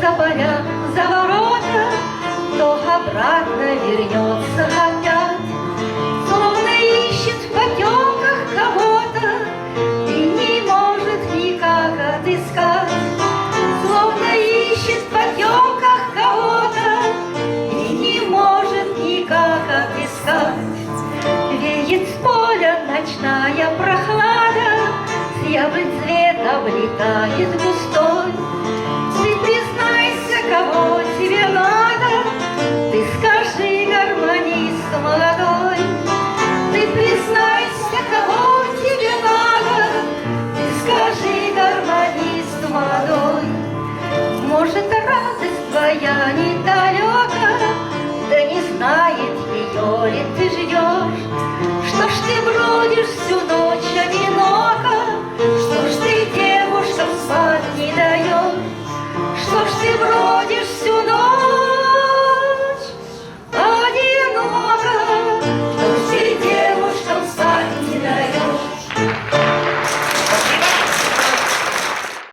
за поля, за ворота, то обратно вернется опять, словно ищет в потемках кого-то и не может никак отыскать, словно ищет в потемках кого-то и не может никак отыскать. Веет с поля ночная прохлада, с яблонь цветом летает густой. Ты признайся, кого тебе надо, ты скажи, гармонист молодой. Ты признайся, кого тебе надо, ты скажи, гармонист молодой. Может, радость твоя недалека, да не знает ее ли ты ждешь. Что ж ты бродишь